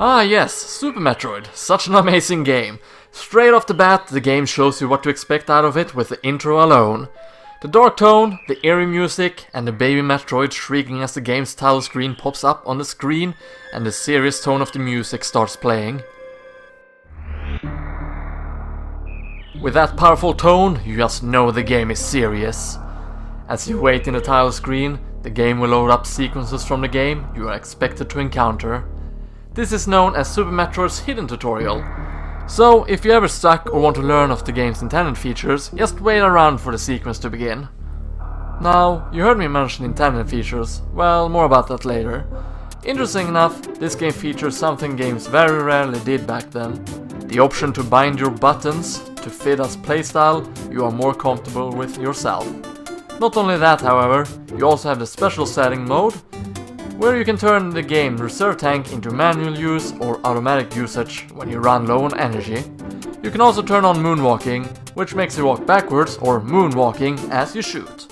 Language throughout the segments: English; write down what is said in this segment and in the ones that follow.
Ah yes, Super Metroid, such an amazing game. Straight off the bat, the game shows you what to expect out of it with the intro alone. The dark tone, the eerie music, and the baby Metroid shrieking as the game's title screen pops up on the screen and the serious tone of the music starts playing. With that powerful tone, you just know the game is serious. As you wait in the title screen, the game will load up sequences from the game you are expected to encounter. This is known as Super Metroid's hidden tutorial. So, if you're ever stuck or want to learn of the game's intended features, just wait around for the sequence to begin. Now, you heard me mention intended features, well, more about that later. Interesting enough, this game features something games very rarely did back then. The option to bind your buttons to fit a playstyle you are more comfortable with yourself. Not only that, however, you also have the special setting mode, where you can turn the game reserve tank into manual use or automatic usage when you run low on energy. You can also turn on moonwalking, which makes you walk backwards or moonwalking as you shoot.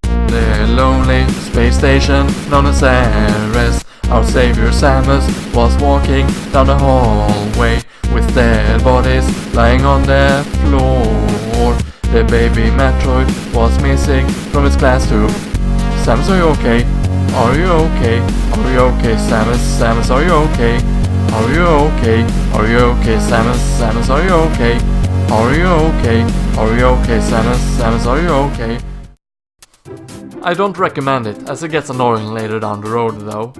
The lonely space station known as Ceres, our savior Samus was walking down the hallway with dead bodies lying on the floor. The baby Metroid was missing from its glass tube. Samus, are you okay? Are you okay? Are you okay, Samus? Samus, are you okay? Are you okay? Are you okay, Samus? Samus, are you okay? Are you okay? Are you okay, Samus? Samus, are you okay? I don't recommend it, as it gets annoying later down the road though.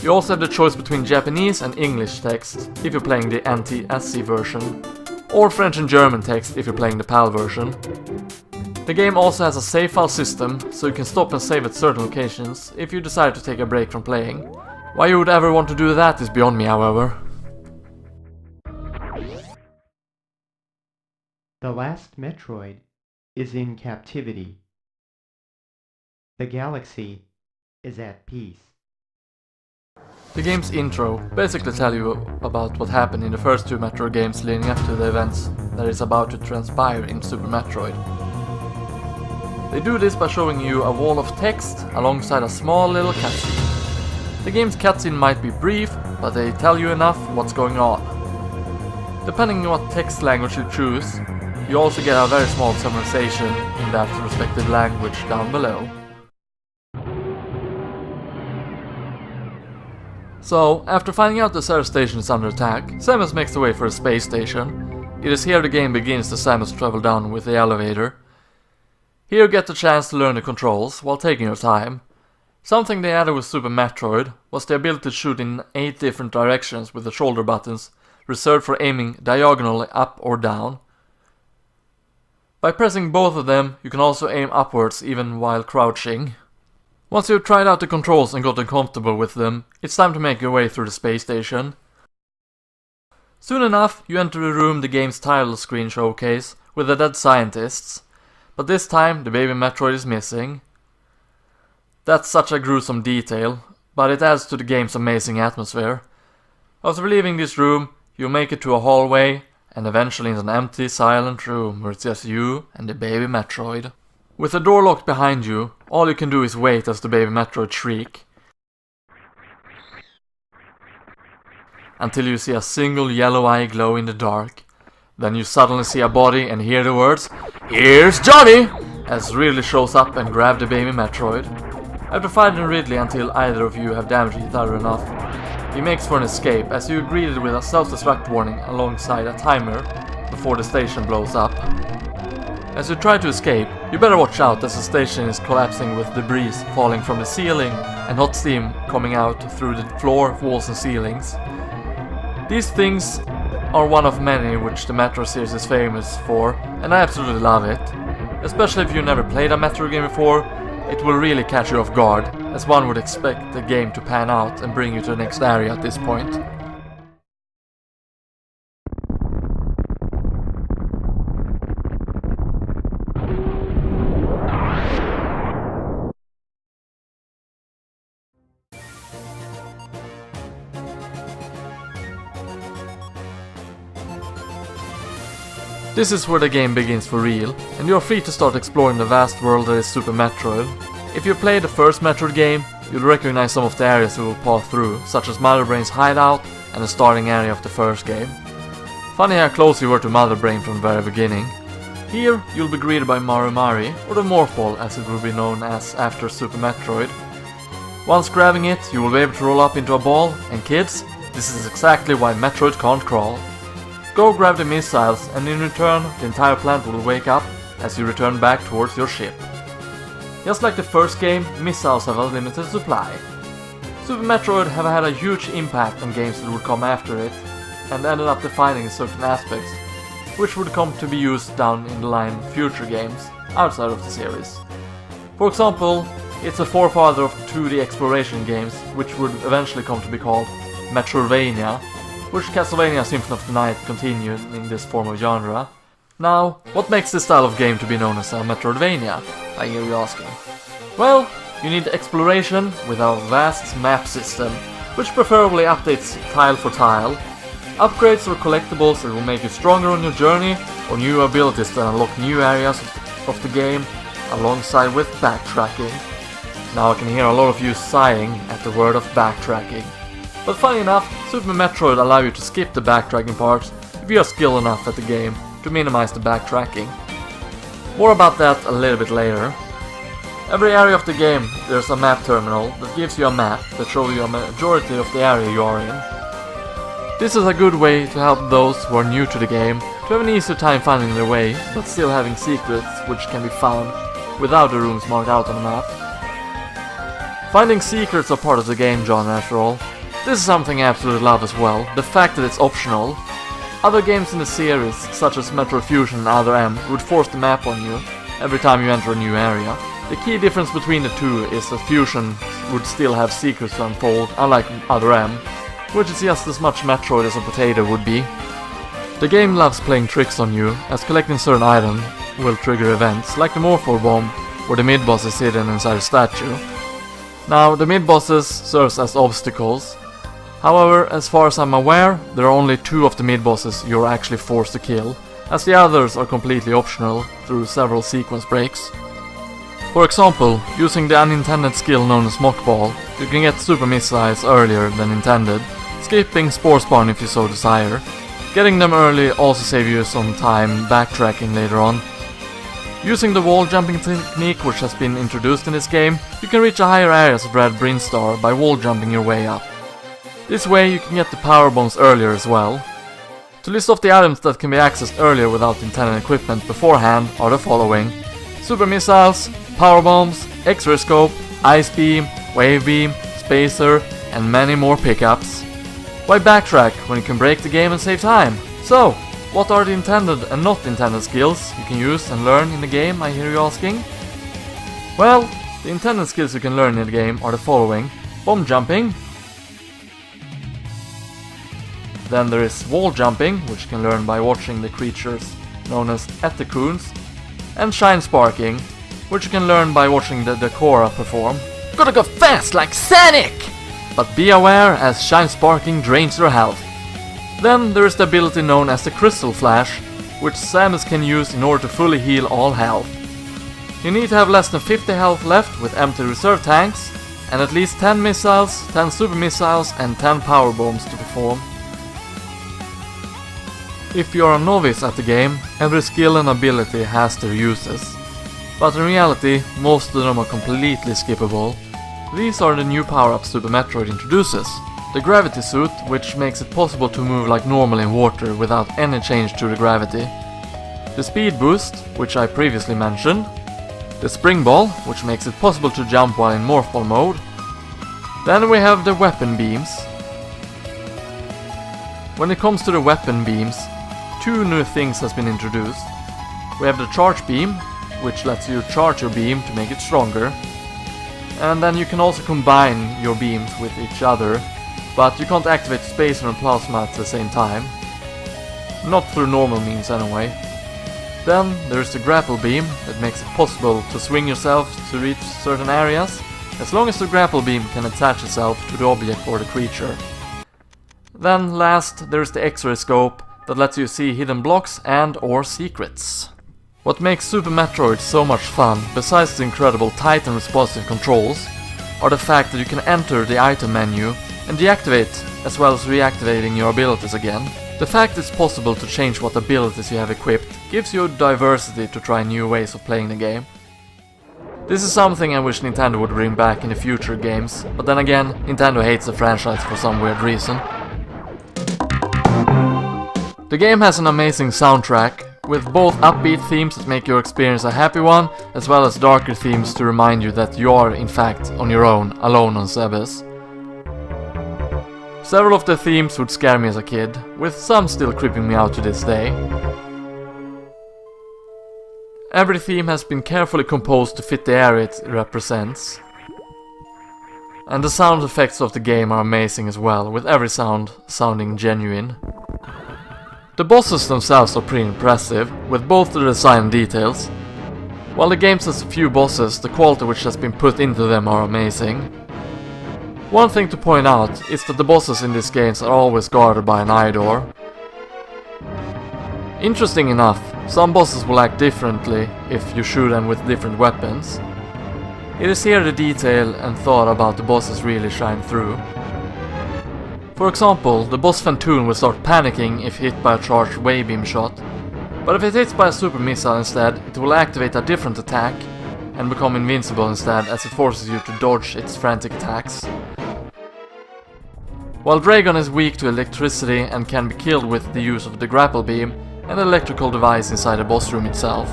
You also have the choice between Japanese and English text if you're playing the NTSC version, or French and German text if you're playing the PAL version. The game also has a save file system, so you can stop and save at certain locations if you decide to take a break from playing. Why you would ever want to do that is beyond me, however. The last Metroid is in captivity. The galaxy is at peace. The game's intro basically tells you about what happened in the first two Metroid games leading up to the events that is about to transpire in Super Metroid. They do this by showing you a wall of text alongside a small little cutscene. The game's cutscene might be brief, but they tell you enough what's going on. Depending on what text language you choose, you also get a very small summarization in that respective language down below. So, after finding out the Ceres station is under attack, Samus makes the way for the space station. It is here the game begins as Samus travel down with the elevator. Here you get the chance to learn the controls while taking your time. Something they added with Super Metroid was the ability to shoot in 8 different directions with the shoulder buttons, reserved for aiming diagonally up or down. By pressing both of them, you can also aim upwards even while crouching. Once you've tried out the controls and gotten comfortable with them, it's time to make your way through the space station. Soon enough, you enter the room the game's title screen showcase with the dead scientists, but this time the baby Metroid is missing. That's such a gruesome detail, but it adds to the game's amazing atmosphere. After leaving this room, you make it to a hallway, and eventually into an empty, silent room where it's just you and the baby Metroid. With the door locked behind you, all you can do is wait as the baby Metroid shriek. Until you see a single yellow eye glow in the dark. Then you suddenly see a body and hear the words, "Here's Johnny!" as Ridley shows up and grabs the baby Metroid. After fighting Ridley until either of you have damaged each other enough, he makes for an escape as you are greeted with a self-destruct warning alongside a timer before the station blows up. As you try to escape, you better watch out as the station is collapsing with debris falling from the ceiling and hot steam coming out through the floor, walls and ceilings. These things are one of many which the Metroid series is famous for, and I absolutely love it. Especially if you never played a Metroid game before, it will really catch you off guard, as one would expect the game to pan out and bring you to the next area at this point. This is where the game begins for real, and you're free to start exploring the vast world that is Super Metroid. If you play the first Metroid game, you'll recognize some of the areas you will pass through, such as Mother Brain's hideout and the starting area of the first game. Funny how close you were to Mother Brain from the very beginning. Here, you'll be greeted by Mari, or the Morph Ball as it will be known as after Super Metroid. Once grabbing it, you will be able to roll up into a ball, and kids, this is exactly why Metroid can't crawl. Go grab the missiles, and in return, the entire planet will wake up as you return back towards your ship. Just like the first game, missiles have a limited supply. Super Metroid have had a huge impact on games that would come after it, and ended up defining certain aspects, which would come to be used down in the line future games outside of the series. For example, it's a forefather of 2D exploration games, which would eventually come to be called Metroidvania, which Castlevania Symphony of the Night continued in this form of genre. Now, what makes this style of game to be known as a Metroidvania, I hear you asking? Well, you need exploration with a vast map system, which preferably updates tile for tile, upgrades or collectibles that will make you stronger on your journey, or new abilities that unlock new areas of the game, alongside with backtracking. Now I can hear a lot of you sighing at the word of backtracking. But funny enough, Super Metroid allow you to skip the backtracking parts if you are skilled enough at the game to minimize the backtracking. More about that a little bit later. Every area of the game there's a map terminal that gives you a map that shows you a majority of the area you are in. This is a good way to help those who are new to the game to have an easier time finding their way, but still having secrets which can be found without the rooms marked out on the map. Finding secrets are part of the game genre after all. This is something I absolutely love as well, the fact that it's optional. Other games in the series, such as Metroid Fusion and Other M, would force the map on you every time you enter a new area. The key difference between the two is that Fusion would still have secrets to unfold, unlike Other M, which is just as much Metroid as a potato would be. The game loves playing tricks on you, as collecting certain items will trigger events, like the Morpho Bomb, where the mid-boss is hidden inside a statue. Now, the mid-bosses serves as obstacles. However, as far as I'm aware, there are only 2 of the mid-bosses you're actually forced to kill, as the others are completely optional through several sequence breaks. For example, using the unintended skill known as Mock Ball, you can get super missiles earlier than intended, skipping Spore Spawn if you so desire. Getting them early also saves you some time backtracking later on. Using the wall jumping technique which has been introduced in this game, you can reach the higher areas of Red Brinstar by wall jumping your way up. This way you can get the power bombs earlier as well. To list off the items that can be accessed earlier without intended equipment beforehand are the following: Super Missiles, Power Bombs, X-Ray Scope, Ice Beam, Wave Beam, Spacer, and many more pickups. Why backtrack when you can break the game and save time? So, what are the intended and not intended skills you can use and learn in the game, I hear you asking? Well, the intended skills you can learn in the game are the following: Bomb Jumping. Then there is wall jumping, which you can learn by watching the creatures known as Etecoons, and shine sparking, which you can learn by watching the Decora perform. Gotta go fast like Sonic! But be aware as shine sparking drains your health. Then there is the ability known as the Crystal Flash, which Samus can use in order to fully heal all health. You need to have less than 50 health left with empty reserve tanks, and at least 10 missiles, 10 super missiles and 10 power bombs to perform. If you are a novice at the game, every skill and ability has their uses. But in reality, most of them are completely skippable. These are the new power-ups Super Metroid introduces. The Gravity Suit, which makes it possible to move like normal in water without any change to the gravity. The Speed Boost, which I previously mentioned. The Spring Ball, which makes it possible to jump while in Morph Ball mode. Then we have the Weapon Beams. When it comes to the Weapon Beams, 2 new things has been introduced. We have the Charge Beam, which lets you charge your beam to make it stronger. And then you can also combine your beams with each other, but you can't activate Spacer and Plasma at the same time. Not through normal means anyway. Then there's the Grapple Beam that makes it possible to swing yourself to reach certain areas, as long as the grapple beam can attach itself to the object or the creature. Then last there's the X-Ray Scope, that lets you see hidden blocks and/or secrets. What makes Super Metroid so much fun, besides the incredible tight and responsive controls, are the fact that you can enter the item menu and deactivate as well as reactivating your abilities again. The fact it's possible to change what abilities you have equipped gives you diversity to try new ways of playing the game. This is something I wish Nintendo would bring back in the future games, but then again, Nintendo hates the franchise for some weird reason. The game has an amazing soundtrack, with both upbeat themes that make your experience a happy one, as well as darker themes to remind you that you are, in fact, on your own, alone on Sebes. Several of the themes would scare me as a kid, with some still creeping me out to this day. Every theme has been carefully composed to fit the area it represents. And the sound effects of the game are amazing as well, with every sound sounding genuine. The bosses themselves are pretty impressive, with both the design and details. While the game has a few bosses, the quality which has been put into them are amazing. One thing to point out is that the bosses in these games are always guarded by an eye door. Interesting enough, some bosses will act differently if you shoot them with different weapons. It is here the detail and thought about the bosses really shine through. For example, the boss Fantoon will start panicking if hit by a charged waybeam shot, but if it hits by a super missile instead, it will activate a different attack and become invincible instead, as it forces you to dodge its frantic attacks. While Dragon is weak to electricity and can be killed with the use of the grapple beam, an electrical device inside the boss room itself.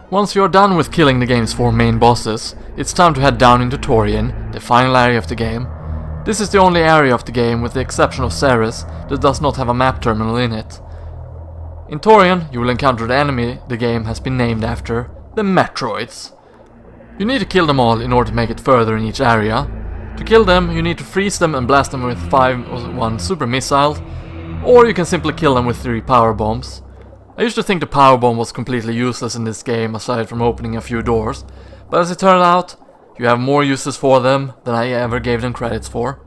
Once you are done with killing the game's 4 main bosses, it's time to head down into Torian, the final area of the game. This is the only area of the game, with the exception of Ceres, that does not have a map terminal in it. In Torian, you will encounter the enemy the game has been named after, the Metroids. You need to kill them all in order to make it further in each area. To kill them, you need to freeze them and blast them with 5 or 1 super missile, or you can simply kill them with 3 power bombs. I used to think the power bomb was completely useless in this game aside from opening a few doors, but as it turned out, you have more uses for them than I ever gave them credits for.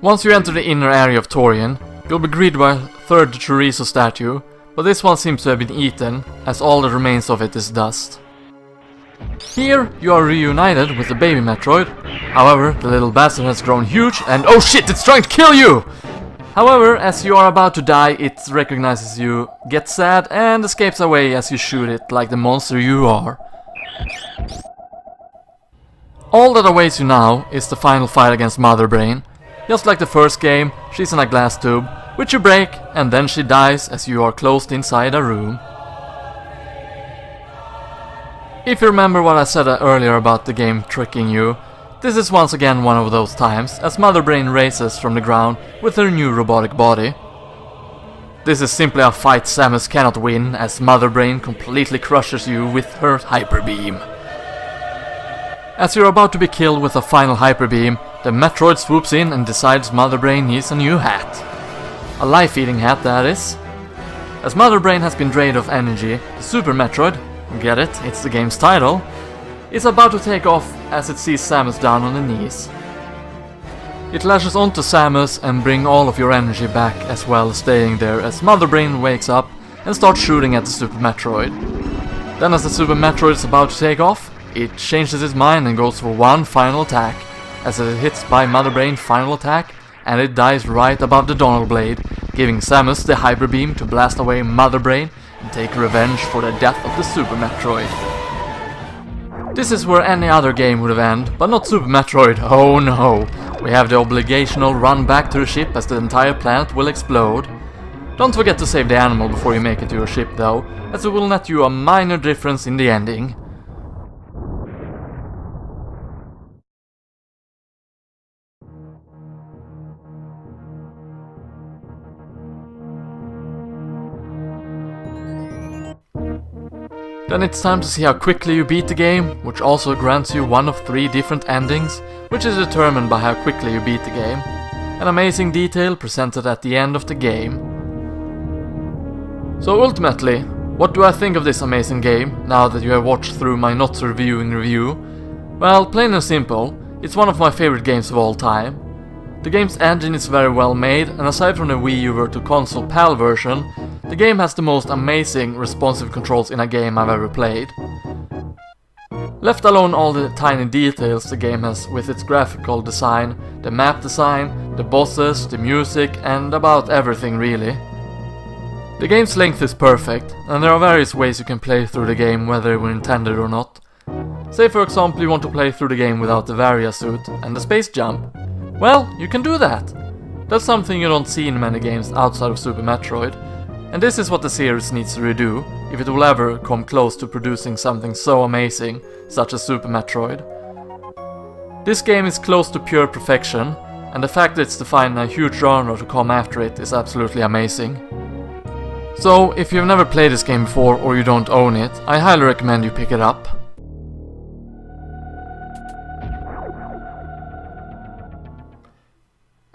Once you enter the inner area of Torian, you'll be greeted by a 3rd chorizo statue, but this one seems to have been eaten, as all that remains of it is dust. Here, you are reunited with the baby Metroid. However, the little bastard has grown huge and oh shit, it's trying to kill you! However, as you are about to die, it recognizes you, gets sad, and escapes away as you shoot it like the monster you are. All that awaits you now is the final fight against Mother Brain. Just like the first game, she's in a glass tube, which you break, and then she dies as you are closed inside a room. If you remember what I said earlier about the game tricking you, this is once again one of those times, as Mother Brain raises from the ground with her new robotic body. This is simply a fight Samus cannot win, as Mother Brain completely crushes you with her Hyper Beam. As you're about to be killed with a final Hyper Beam, the Metroid swoops in and decides Mother Brain needs a new hat. A life-eating hat, that is. As Mother Brain has been drained of energy, the Super Metroid, get it, it's the game's title, is about to take off as it sees Samus down on the knees. It lashes onto Samus and brings all of your energy back as well, staying there as Mother Brain wakes up and starts shooting at the Super Metroid. Then as the Super Metroid is about to take off, it changes its mind and goes for one final attack, as it hits by Mother Brain's final attack and it dies right above the Donald Blade, giving Samus the Hyper Beam to blast away Mother Brain and take revenge for the death of the Super Metroid. This is where any other game would have ended, but not Super Metroid, oh no! We have the obligational run back to the ship as the entire planet will explode. Don't forget to save the animal before you make it to your ship though, as it will net you a minor difference in the ending. Then it's time to see how quickly you beat the game, which also grants you one of 3 different endings, which is determined by how quickly you beat the game. An amazing detail presented at the end of the game. So ultimately, what do I think of this amazing game, now that you have watched through my not so reviewing review? Well, plain and simple, it's one of my favorite games of all time. The game's engine is very well made, and aside from the Wii U to console PAL version, the game has the most amazing responsive controls in a game I've ever played. Left alone all the tiny details the game has with its graphical design, the map design, the bosses, the music, and about everything really. The game's length is perfect, and there are various ways you can play through the game whether it were intended or not. Say for example you want to play through the game without the Varia suit and the space jump. Well, you can do that. That's something you don't see in many games outside of Super Metroid, and this is what the series needs to redo if it will ever come close to producing something so amazing, such as Super Metroid. This game is close to pure perfection, and the fact that it's defined a huge genre to come after it is absolutely amazing. So, if you've never played this game before or you don't own it, I highly recommend you pick it up.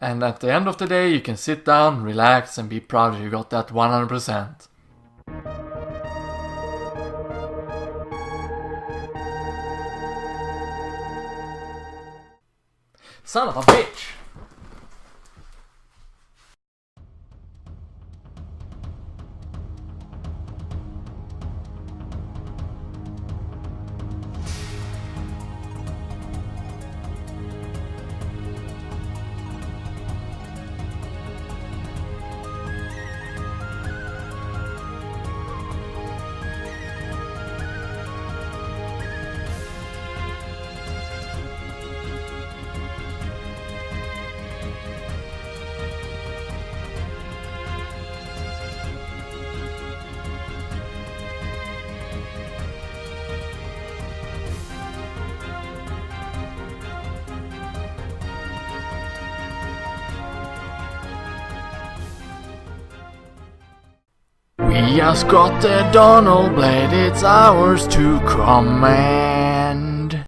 And at the end of the day you can sit down, relax and be proud that you got that 100%. Son of a bitch! We just got the Donald Blade, it's ours to command.